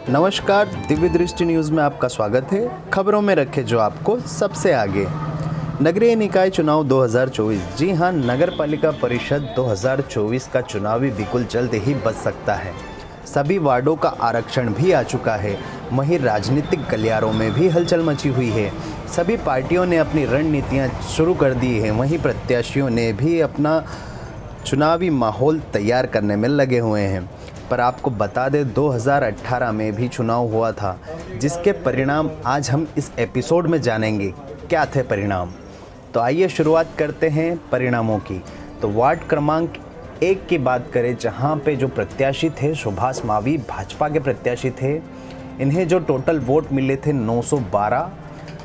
नमस्कार, दिव्य दृष्टि न्यूज़ में आपका स्वागत है। खबरों में रखे जो आपको सबसे आगे। नगरीय निकाय चुनाव 2024। जी हां, नगर पालिका परिषद 2024 का चुनावी बिगुल जल्द ही बज सकता है। सभी वार्डों का आरक्षण भी आ चुका है। वहीं राजनीतिक गलियारों में भी हलचल मची हुई है। सभी पार्टियों ने अपनी रणनीतियां शुरू कर दी हैं। वहीं प्रत्याशियों ने भी अपना चुनावी माहौल तैयार करने में लगे हुए हैं। पर आपको बता दें, 2018 में भी चुनाव हुआ था, जिसके परिणाम आज हम इस एपिसोड में जानेंगे। क्या थे परिणाम? तो आइए शुरुआत करते हैं परिणामों की। तो वार्ड क्रमांक 1 की बात करें, जहां पे जो प्रत्याशी थे सुभाष मावी भाजपा के प्रत्याशी थे। इन्हें जो टोटल वोट मिले थे 912।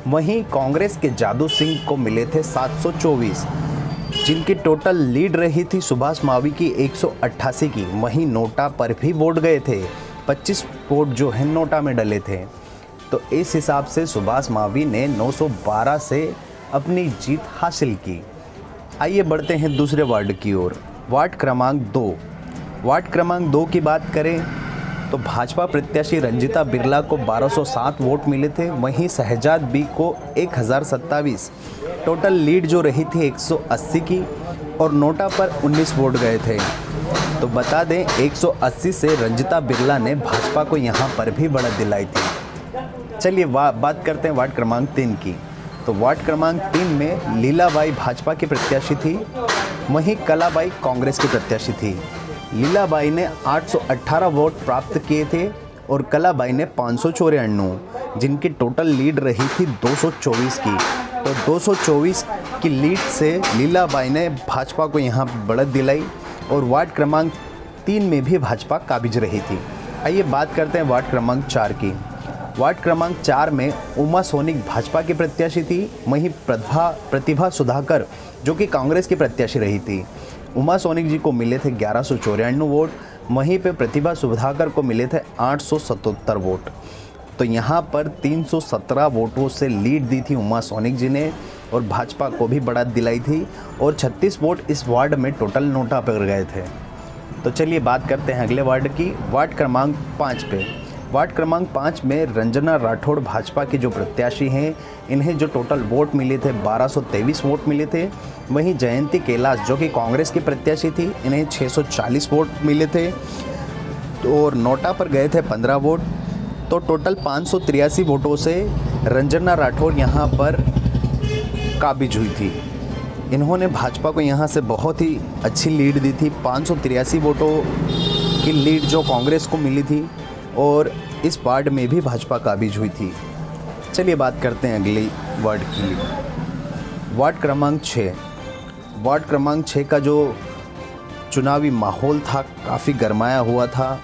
वहीं कांग्रेस के जादू सिंह को मिले थे 724, जिनकी टोटल लीड रही थी सुभाष मावी की 188 की। वहीं नोटा पर भी वोट गए थे, 25 वोट जो है नोटा में डले थे। तो इस हिसाब से सुभाष मावी ने 912 से अपनी जीत हासिल की। आइए बढ़ते हैं दूसरे वार्ड की ओर। वार्ड क्रमांक 2। वार्ड क्रमांक 2 की बात करें तो भाजपा प्रत्याशी रंजिता बिरला को 1207 वोट मिले थे। वहीं शहजाद बी को 1027। टोटल लीड जो रही थी 180 की और नोटा पर 19 वोट गए थे। तो बता दें, 180 से रंजिता बिरला ने भाजपा को यहां पर भी बढ़त दिलाई थी। चलिए बात करते हैं वार्ड क्रमांक 3 की। तो वार्ड क्रमांक 3 में लीलाबाई भाजपा की प्रत्याशी थी। वहीं कलाबाई कांग्रेस की प्रत्याशी थी। लीलाबाई ने 818 वोट प्राप्त किए थे और कलाबाई ने 594, जिनकी टोटल लीड रही थी 224 की। तो 224 की लीड से लीलाबाई ने भाजपा को यहाँ बढ़त दिलाई और वार्ड क्रमांक 3 में भी भाजपा काबिज रही थी। आइए बात करते हैं वार्ड क्रमांक 4 की। वार्ड क्रमांक 4 में उमा सोनिक भाजपा की प्रत्याशी थी। वहीं प्रतिभा सुधाकर जो कि कांग्रेस की प्रत्याशी रही थी। उमा सोनिक जी को मिले थे 1194 वोट। वहीं पे प्रतिभा सुधाकर को मिले थे 877 वोट। तो यहाँ पर 317 वोटों से लीड दी थी उमा सोनिक जी ने और भाजपा को भी बढ़त दिलाई थी और 36 वोट इस वार्ड में टोटल नोटा पर गए थे। तो चलिए बात करते हैं अगले वार्ड की। वार्ड क्रमांक 5 पे। वार्ड क्रमांक 5 में रंजना राठौड़ भाजपा की जो प्रत्याशी हैं, इन्हें जो टोटल वोट मिले थे 1223 वोट मिले थे। वहीं जयंती कैलाश जो कि कांग्रेस की प्रत्याशी थी, इन्हें 640 वोट मिले थे और नोटा पर गए थे 15 वोट। तो टोटल 583 वोटों से रंजना राठौड़ यहाँ पर काबिज हुई थी। इन्होंने भाजपा को यहाँ से बहुत ही अच्छी लीड दी थी। 583 वोटों की लीड जो कांग्रेस को मिली थी और इस वार्ड में भी भाजपा काबिज हुई थी। चलिए बात करते हैं अगली वार्ड की। वार्ड क्रमांक 6। वार्ड क्रमांक 6 का जो चुनावी माहौल था काफ़ी गरमाया हुआ था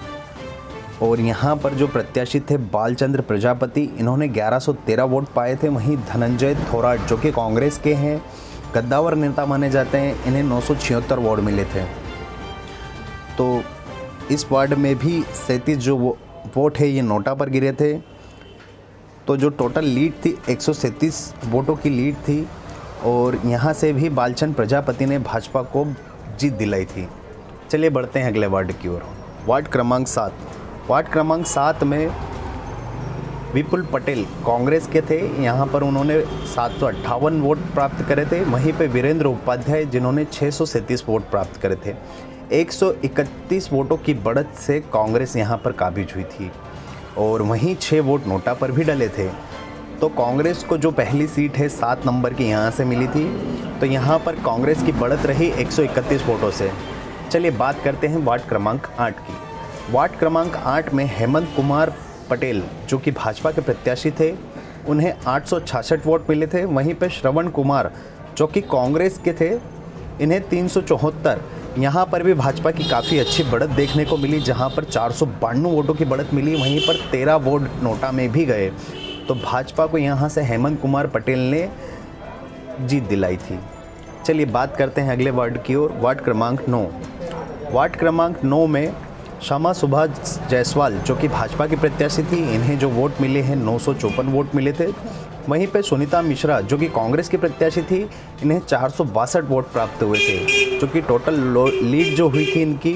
और यहाँ पर जो प्रत्याशी थे बालचंद्र प्रजापति, इन्होंने 1113 वोट पाए थे। वहीं धनंजय थोराट जो कि कांग्रेस के हैं, कद्दावर नेता माने जाते हैं, इन्हें 976 वोट मिले थे। तो इस वार्ड में भी 37 जो वोट है ये नोटा पर गिरे थे। तो जो टोटल लीड थी 137 वोटों की लीड थी और यहाँ से भी बालचंद्र प्रजापति ने भाजपा को जीत दिलाई थी। चलिए बढ़ते हैं अगले वार्ड की ओर। वार्ड क्रमांक 7। वार्ड क्रमांक 7 में विपुल पटेल कांग्रेस के थे। यहाँ पर उन्होंने 758 वोट प्राप्त करे थे। वहीं पे वीरेंद्र उपाध्याय जिन्होंने 637 वोट प्राप्त करे थे। 131 वोटों की बढ़त से कांग्रेस यहाँ पर काबिज हुई थी और वहीं 6 वोट नोटा पर भी डले थे। तो कांग्रेस को जो पहली सीट है 7 नंबर की यहाँ से मिली थी। तो यहाँ पर कांग्रेस की बढ़त रही 131 वोटों से। चलिए बात करते हैं वार्ड क्रमांक 8 की। वार्ड क्रमांक 8 में हेमंत कुमार पटेल जो कि भाजपा के प्रत्याशी थे, उन्हें 866 वोट मिले थे। वहीं पे श्रवण कुमार जो कि कांग्रेस के थे, इन्हें 374। यहाँ पर भी भाजपा की काफ़ी अच्छी बढ़त देखने को मिली, जहाँ पर 492 वोटों की बढ़त मिली। वहीं पर 13 वोट नोटा में भी गए। तो भाजपा को यहाँ से हेमंत कुमार पटेल ने जीत दिलाई थी। चलिए बात करते हैं अगले वार्ड की ओर। वार्ड क्रमांक 9। वार्ड क्रमांक 9 में श्यामा सुभाष जायसवाल जो कि भाजपा की प्रत्याशी थी, इन्हें जो वोट मिले हैं 954 वोट मिले थे। वहीं पे सुनीता मिश्रा जो कि कांग्रेस की प्रत्याशी थी, इन्हें 462 वोट प्राप्त हुए थे, जो कि टोटल लीड जो हुई थी इनकी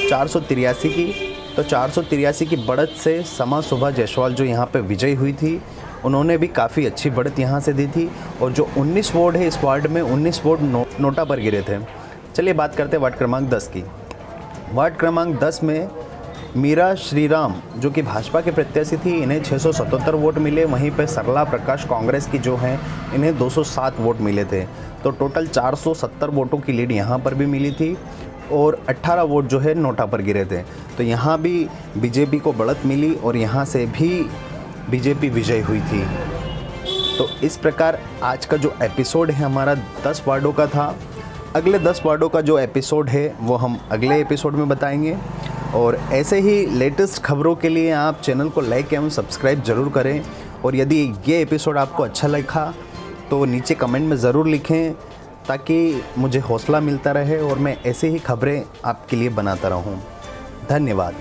483 की। तो 483 की बढ़त से समा सुभा जायसवाल जो यहाँ पे विजयी हुई थी, उन्होंने भी काफ़ी अच्छी बढ़त यहाँ से दी थी। और जो 19 वोट है इस वार्ड में, 19 वोट नोटा पर गिरे थे। चलिए बात करते हैं वार्ड क्रमांक 10 की। वार्ड क्रमांक 10 में मीरा श्रीराम जो कि भाजपा के प्रत्याशी थी, इन्हें 677 वोट मिले। वहीं पे सरला प्रकाश कांग्रेस की जो हैं, इन्हें 207 वोट मिले थे। तो टोटल 470 वोटों की लीड यहाँ पर भी मिली थी और 18 वोट जो है नोटा पर गिरे थे। तो यहाँ भी बीजेपी को बढ़त मिली और यहाँ से भी बीजेपी विजयी हुई थी। तो इस प्रकार आज का जो एपिसोड है हमारा 10 वार्डों का था। अगले 10 वार्डों का जो एपिसोड है वो हम अगले एपिसोड में बताएंगे। और ऐसे ही लेटेस्ट खबरों के लिए आप चैनल को लाइक एवं सब्सक्राइब ज़रूर करें। और यदि ये एपिसोड आपको अच्छा लगा तो नीचे कमेंट में ज़रूर लिखें, ताकि मुझे हौसला मिलता रहे और मैं ऐसे ही खबरें आपके लिए बनाता रहूं। धन्यवाद।